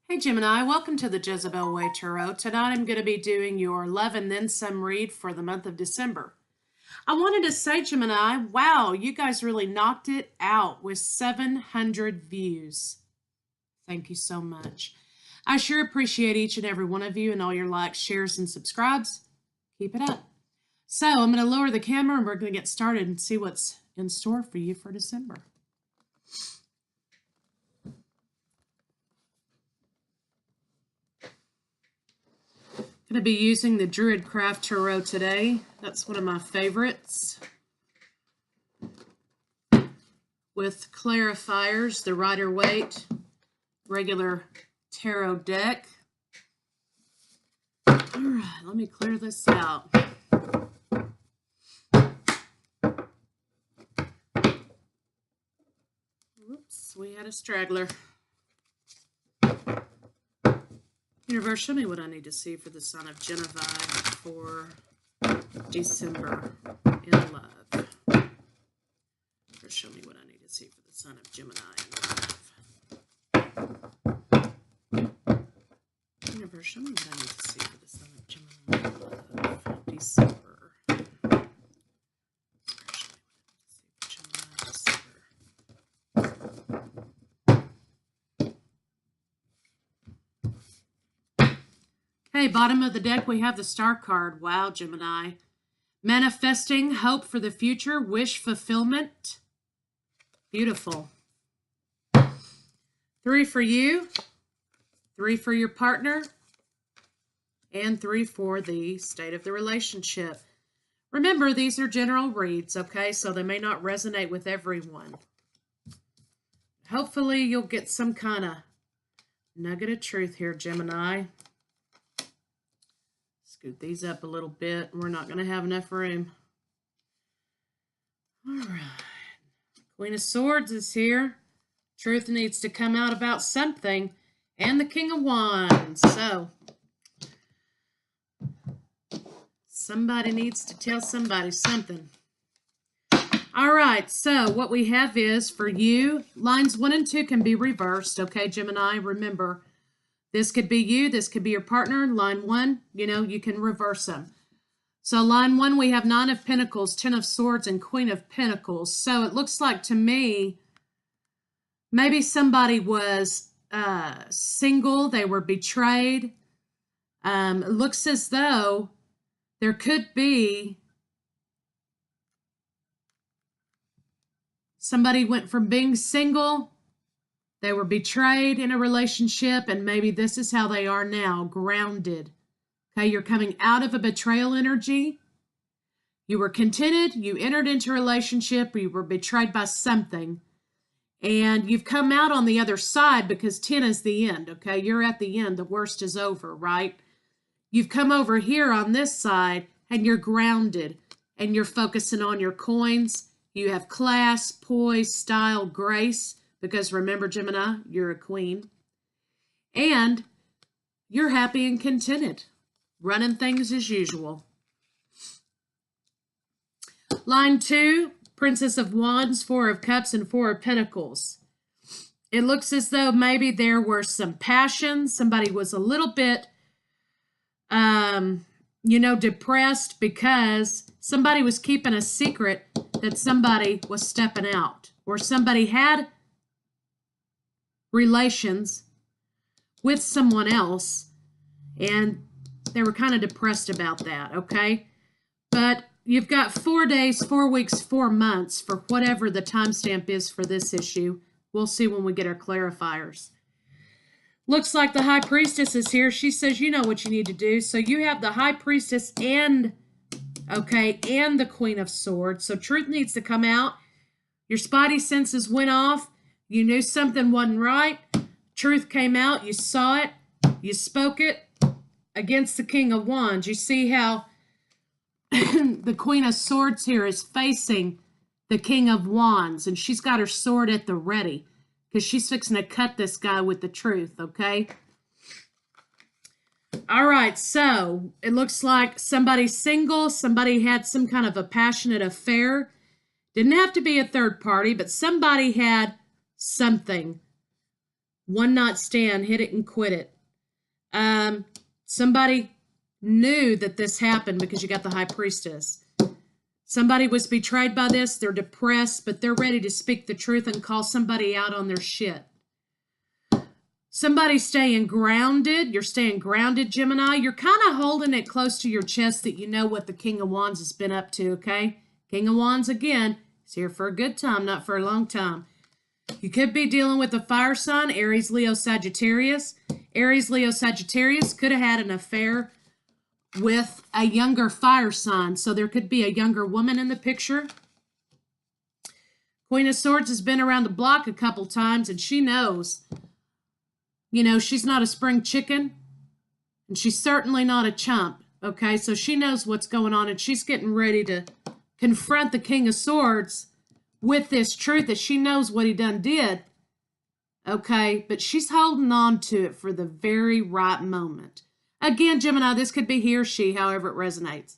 Hey Gemini, welcome to the Jezebel Way Tarot. Tonight I'm going to be doing your love and then some read for the month of December. I wanted to say, Gemini, wow, you guys really knocked it out with 700 views. Thank you so much. I sure appreciate each and every one of you and all your likes, shares, and subscribes. Keep it up. So I'm going to lower the camera and we're going to get started and see what's in store for you for December. Going to be using the Druid Craft Tarot today. That's one of my favorites. With clarifiers, the Rider-Waite regular tarot deck. All right, let me clear this out. Oops, we had a straggler. Universe, show me what I need to see for the sign of Gemini for December in love. Or show me what I need to see for the sign of Gemini in love. Universe, show me what I need to see for the sign of Gemini in love. December. Okay, bottom of the deck, we have the Star card. Wow, Gemini. Manifesting hope for the future, wish fulfillment. Beautiful. 3 for you, 3 for your partner, and 3 for the state of the relationship. Remember, these are general reads, okay? So they may not resonate with everyone. Hopefully, you'll get some kind of nugget of truth here, Gemini. Scoot these up a little bit. We're not going to have enough room. All right. Queen of Swords is here. Truth needs to come out about something. And the King of Wands. So, somebody needs to tell somebody something. All right. So, what we have is, for you, lines 1 and 2 can be reversed. Okay, Gemini, remember, this could be you. This could be your partner. Line 1, you can reverse them. So line 1, we have 9 of Pentacles, 10 of Swords, and Queen of Pentacles. So it looks like to me, maybe somebody was single. They were betrayed. It looks as though there could be somebody went from being single. They were betrayed in a relationship, and maybe this is how they are now, grounded. Okay, you're coming out of a betrayal energy. You were contented, you entered into a relationship, you were betrayed by something, and you've come out on the other side because 10 is the end, okay? You're at the end, the worst is over, right? You've come over here on this side, and you're grounded, and you're focusing on your coins. You have class, poise, style, grace, because remember, Gemini, you're a queen. And you're happy and contented, running things as usual. Line 2, Princess of Wands, 4 of Cups, and 4 of Pentacles. It looks as though maybe there were some passion. Somebody was a little bit, depressed because somebody was keeping a secret that somebody was stepping out, or somebody had relations with someone else, and they were kind of depressed about that, okay? But you've got 4 days, 4 weeks, 4 months for whatever the timestamp is for this issue. We'll see when we get our clarifiers. Looks like the High Priestess is here. She says, you know what you need to do. So you have the High Priestess and the Queen of Swords. So truth needs to come out. Your spidey senses went off. You knew something wasn't right. Truth came out. You saw it. You spoke it against the King of Wands. You see how the Queen of Swords here is facing the King of Wands, and she's got her sword at the ready because she's fixing to cut this guy with the truth, okay? All right, so it looks like somebody's single. Somebody had some kind of a passionate affair. Didn't have to be a third party, but somebody had something One night stand, hit it and quit it. Somebody knew that this happened because you got the high priestess. Somebody was betrayed by this. They're depressed, but they're ready to speak the truth and call somebody out on their shit. Somebody's staying grounded. You're staying grounded, Gemini. You're kind of holding it close to your chest that you know what the King of Wands has been up to, okay? King of Wands, again, is here for a good time, not for a long time. You could be dealing with a fire sign, Aries, Leo, Sagittarius. Aries, Leo, Sagittarius could have had an affair with a younger fire sign. So there could be a younger woman in the picture. Queen of Swords has been around the block a couple times, and she knows, you know, she's not a spring chicken, and she's certainly not a chump, okay? So she knows what's going on, and she's getting ready to confront the King of Swords with this truth that she knows what he done did, okay? But she's holding on to it for the very right moment. Again, Gemini, this could be he or she, however it resonates.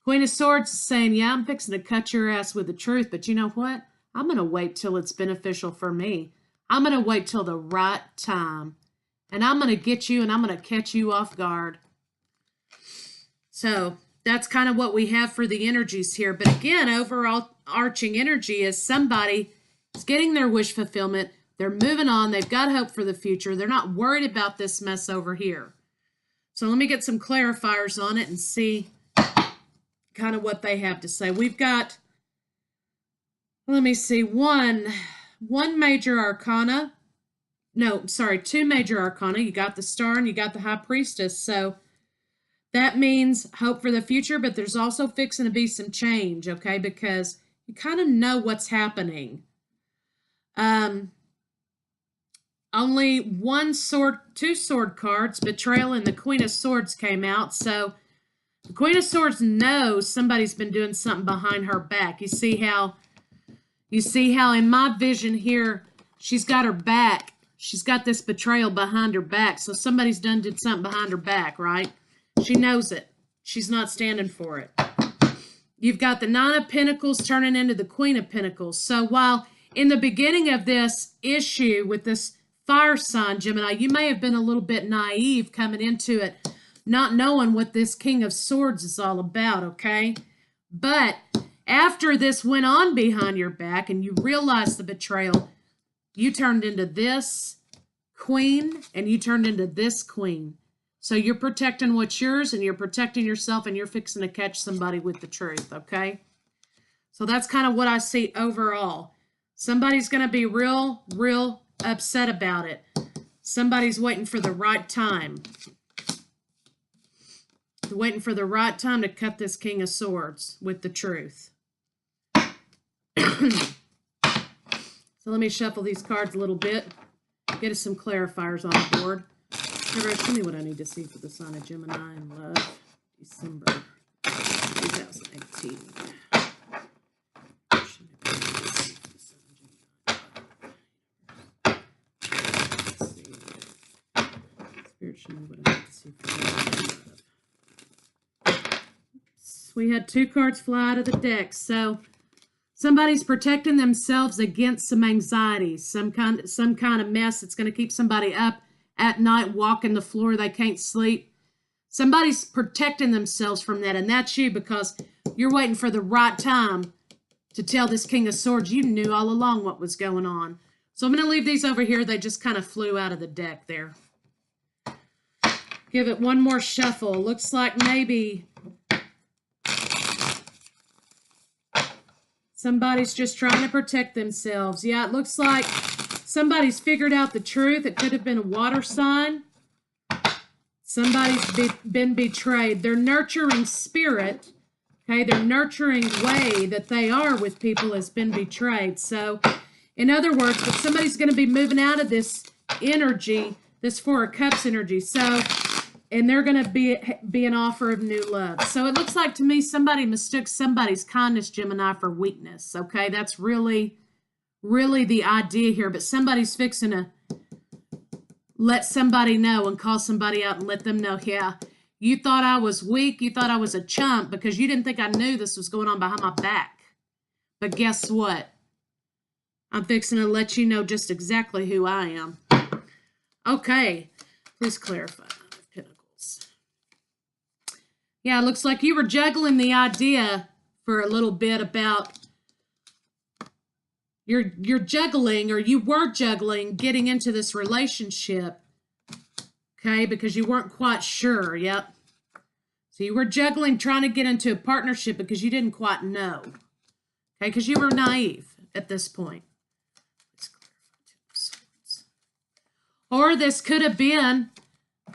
Queen of Swords is saying, yeah, I'm fixing to cut your ass with the truth, but you know what? I'm going to wait till it's beneficial for me. I'm going to wait till the right time. And I'm going to get you and I'm going to catch you off guard. So that's kind of what we have for the energies here. But again, overall arching energy is somebody is getting their wish fulfillment. They're moving on. They've got hope for the future. They're not worried about this mess over here. So let me get some clarifiers on it and see kind of what they have to say. We've got, let me see, one major arcana. No, sorry, two major arcana. You got the Star and you got the High Priestess. So that means hope for the future, but there's also fixing to be some change, okay? Because you kind of know what's happening. Only two sword cards, Betrayal and the Queen of Swords came out. So the Queen of Swords knows somebody's been doing something behind her back. You see how in my vision here, she's got her back. She's got this betrayal behind her back. So somebody's did something behind her back, right? She knows it. She's not standing for it. You've got the Nine of Pentacles turning into the Queen of Pentacles. So while in the beginning of this issue with this fire sign, Gemini, you may have been a little bit naive coming into it, not knowing what this King of Swords is all about, okay? But after this went on behind your back and you realized the betrayal, you turned into this queen and you turned into this queen. So you're protecting what's yours and you're protecting yourself and you're fixing to catch somebody with the truth, okay? So that's kind of what I see overall. Somebody's going to be real upset about it. Somebody's waiting for the right time. They're waiting for the right time to cut this King of Swords with the truth. So let me shuffle these cards a little bit. Get us some clarifiers on the board. Everybody, tell me what I need to see for the sign of Gemini in love. December 2018. Spiritually, what I need to see for love. We had two cards fly out of the deck. So somebody's protecting themselves against some anxiety, some kind of mess that's going to keep somebody up at night, walking the floor, they can't sleep. Somebody's protecting themselves from that, and that's you because you're waiting for the right time to tell this King of Swords you knew all along what was going on. So I'm going to leave these over here. They just kind of flew out of the deck there. Give it one more shuffle. Looks like maybe somebody's just trying to protect themselves. Yeah, it looks like somebody's figured out the truth. It could have been a water sign. Somebody's been betrayed. Their nurturing spirit, okay, their nurturing way that they are with people has been betrayed. So, in other words, but somebody's going to be moving out of this energy, this Four of Cups energy. So, and they're going to be an offer of new love. So it looks like to me somebody mistook somebody's kindness, Gemini, for weakness. Okay, that's really the idea here. But somebody's fixing to let somebody know and call somebody out and let them know, yeah, you thought I was weak. You thought I was a chump because you didn't think I knew this was going on behind my back. But guess what? I'm fixing to let you know just exactly who I am. Okay. Please clarify. Pentacles. Yeah, it looks like you were juggling the idea for a little bit about you're juggling, or you were juggling getting into this relationship. Okay, because you weren't quite sure. Yep. So you were juggling trying to get into a partnership because you didn't quite know. Okay, because you were naive at this point. Or this could have been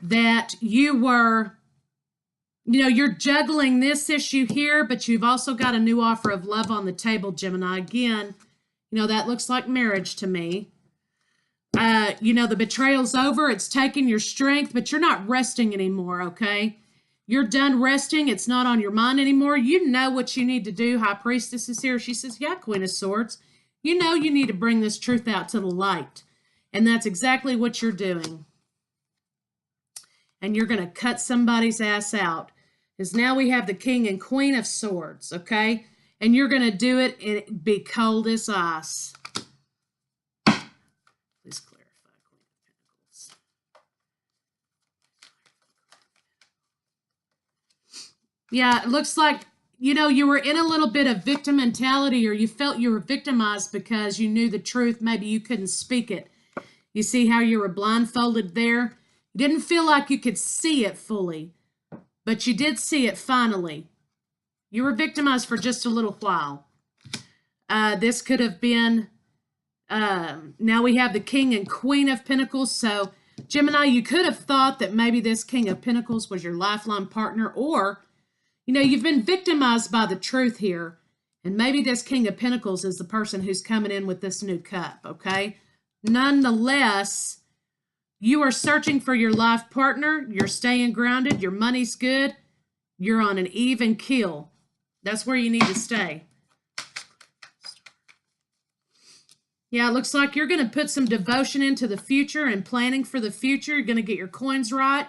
that you were, you're juggling this issue here, but you've also got a new offer of love on the table, Gemini. Again, that looks like marriage to me. The betrayal's over. It's taken your strength, but you're not resting anymore, okay? You're done resting. It's not on your mind anymore. You know what you need to do. High Priestess is here. She says, yeah, Queen of Swords. You know you need to bring this truth out to the light. And that's exactly what you're doing. And you're going to cut somebody's ass out. Because now we have the King and Queen of Swords, okay? And you're going to do it and be cold as ice. Please clarify, Queen of Pentacles. Yeah, it looks like, you were in a little bit of victim mentality, or you felt you were victimized because you knew the truth. Maybe you couldn't speak it. You see how you were blindfolded there? You didn't feel like you could see it fully, but you did see it finally. You were victimized for just a little while. This could have been, now we have the King and Queen of Pentacles. So, Gemini, you could have thought that maybe this King of Pentacles was your lifeline partner, or, you've been victimized by the truth here. And maybe this King of Pentacles is the person who's coming in with this new cup, okay? Nonetheless, you are searching for your life partner. You're staying grounded. Your money's good. You're on an even keel. That's where you need to stay. Yeah, it looks like you're going to put some devotion into the future and planning for the future. You're going to get your coins right.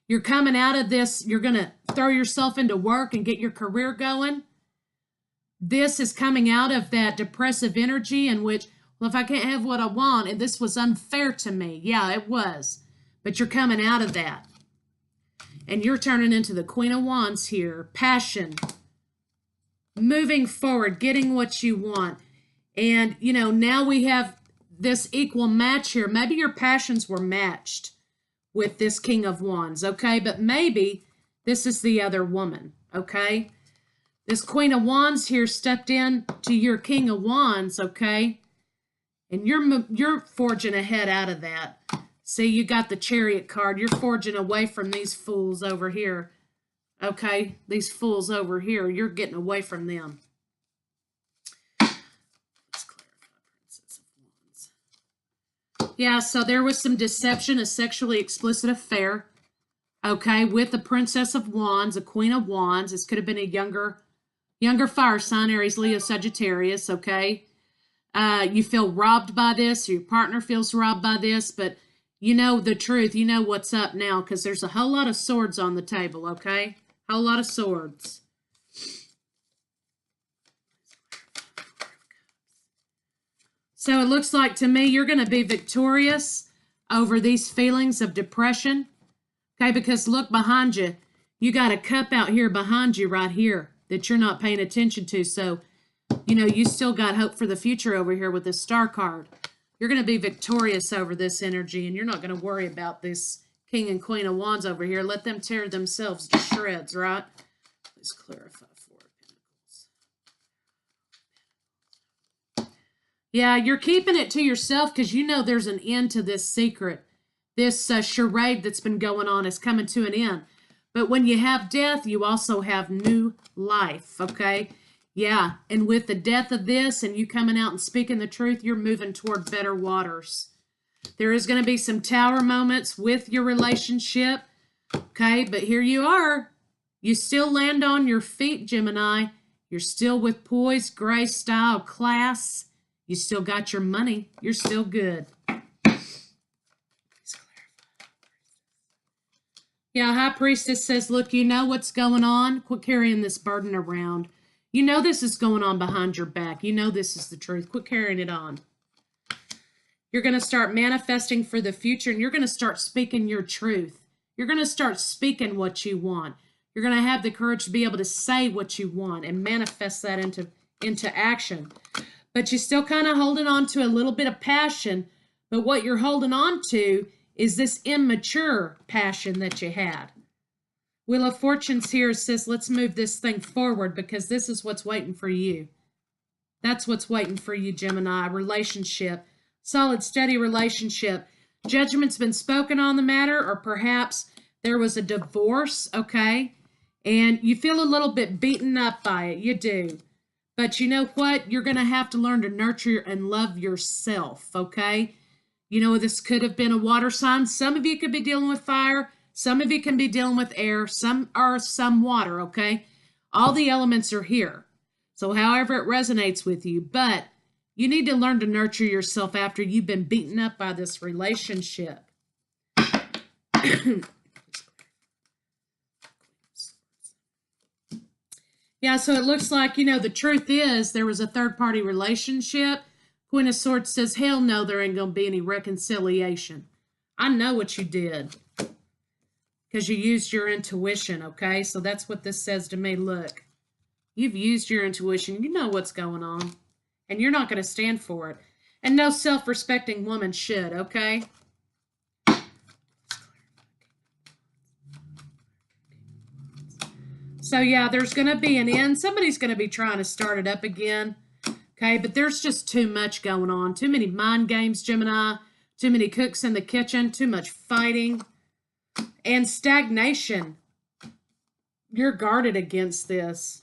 You're coming out of this. You're going to throw yourself into work and get your career going. This is coming out of that depressive energy in which, well, if I can't have what I want, and this was unfair to me. Yeah, it was. But you're coming out of that. And you're turning into the Queen of Wands here. Passion. Moving forward. Getting what you want. And, now we have this equal match here. Maybe your passions were matched with this King of Wands, okay? But maybe this is the other woman, okay? This Queen of Wands here stepped in to your King of Wands, okay? And you're forging ahead out of that. See, you got the Chariot card. You're forging away from these fools over here. Okay? These fools over here. You're getting away from them. Let's clarify, Princess of Wands. Yeah, so there was some deception, a sexually explicit affair. Okay, with the Princess of Wands, a Queen of Wands. This could have been a younger fire sign, Aries, Leo, Sagittarius, okay? You feel robbed by this, or your partner feels robbed by this, but you know the truth. You know what's up now, because there's a whole lot of swords on the table, okay? A whole lot of swords. So it looks like to me you're going to be victorious over these feelings of depression, okay? Because look behind you. You got a cup out here behind you right here that you're not paying attention to, so you still got hope for the future over here with this Star card. You're going to be victorious over this energy, and you're not going to worry about this King and Queen of Wands over here. Let them tear themselves to shreds, right? Let's clarify Four of Pentacles. Yeah, you're keeping it to yourself because you know there's an end to this secret. This charade that's been going on is coming to an end. But when you have death, you also have new life, okay? Yeah, and with the death of this and you coming out and speaking the truth, you're moving toward better waters. There is going to be some tower moments with your relationship, okay? But here you are. You still land on your feet, Gemini. You're still with poise, grace, style, class. You still got your money. You're still good. Yeah, High Priestess says, look, you know what's going on. Quit carrying this burden around. You know this is going on behind your back. You know this is the truth. Quit carrying it on. You're going to start manifesting for the future, and you're going to start speaking your truth. You're going to start speaking what you want. You're going to have the courage to be able to say what you want and manifest that into action. But you're still kind of holding on to a little bit of passion. But what you're holding on to is this immature passion that you had. Wheel of Fortune's here says, let's move this thing forward because this is what's waiting for you. That's what's waiting for you, Gemini. Relationship. Solid, steady relationship. Judgment's been spoken on the matter, or perhaps there was a divorce, okay? And you feel a little bit beaten up by it. You do. But you know what? You're going to have to learn to nurture and love yourself, okay? You know, this could have been a water sign. Some of you could be dealing with fire. Some of you can be dealing with air. Some are some water, okay? All the elements are here. So however it resonates with you. But you need to learn to nurture yourself after you've been beaten up by this relationship. Yeah, so it looks like, you know, the truth is there was a third-party relationship. Queen of Swords says, hell no, there ain't going to be any reconciliation. I know what you did because you used your intuition, okay? So that's what this says to me. Look, you've used your intuition. You know what's going on, and you're not going to stand for it. And no self-respecting woman should, okay? So, yeah, there's going to be an end. Somebody's going to be trying to start it up again, okay? But there's just too much going on. Too many mind games, Gemini. Too many cooks in the kitchen. Too much fighting. And stagnation. You're guarded against this.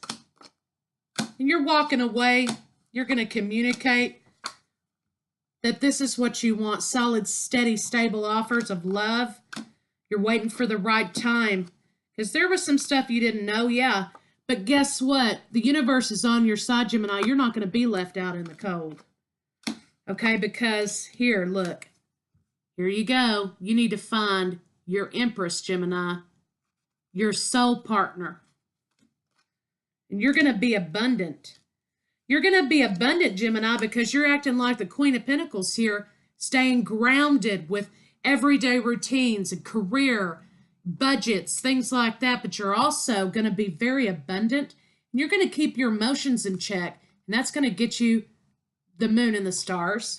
And you're walking away. You're going to communicate that this is what you want. Solid, steady, stable offers of love. You're waiting for the right time. Because there was some stuff you didn't know, yeah. But guess what? The universe is on your side, Gemini. You're not going to be left out in the cold. Okay, because here, look. Here you go. You need to find your Empress, Gemini. Your soul partner. And you're going to be abundant. You're going to be abundant, Gemini, because you're acting like the Queen of Pentacles here, staying grounded with everyday routines and career budgets, things like that, but you're also going to be very abundant, and you're going to keep your emotions in check, and that's going to get you the moon and the stars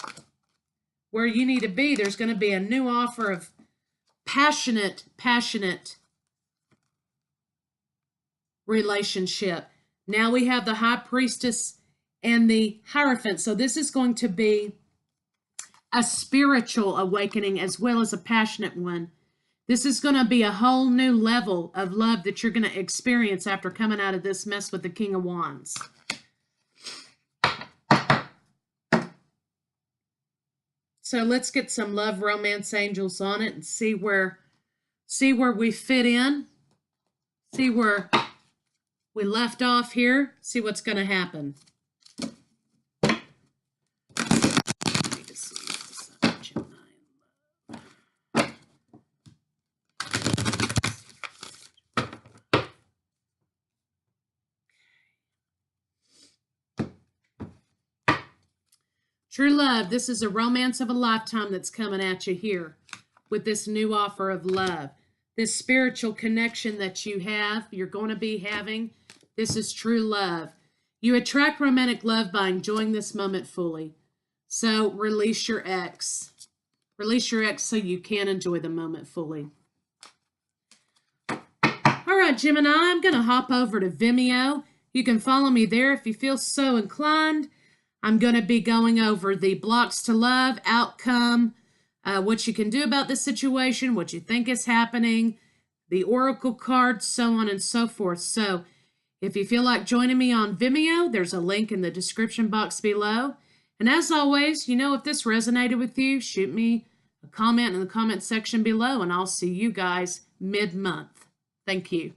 where you need to be. There's going to be a new offer of passionate relationship. Now we have the High Priestess and the Hierophant, so this is going to be a spiritual awakening as well as a passionate one. This is going to be a whole new level of love that you're going to experience after coming out of this mess with the King of Wands. So let's get some love romance angels on it and see where we fit in. See where we left off here. See what's going to happen. True love, this is a romance of a lifetime that's coming at you here with this new offer of love. This spiritual connection that you're going to be having, this is true love. You attract romantic love by enjoying this moment fully. So release your ex. Release your ex so you can enjoy the moment fully. All right, Gemini, I'm going to hop over to Vimeo. You can follow me there if you feel so inclined. I'm going to be going over the blocks to love, outcome, what you can do about the situation, what you think is happening, the oracle cards, so on and so forth. So if you feel like joining me on Vimeo, there's a link in the description box below. And as always, you know, if this resonated with you, shoot me a comment in the comment section below, and I'll see you guys mid-month. Thank you.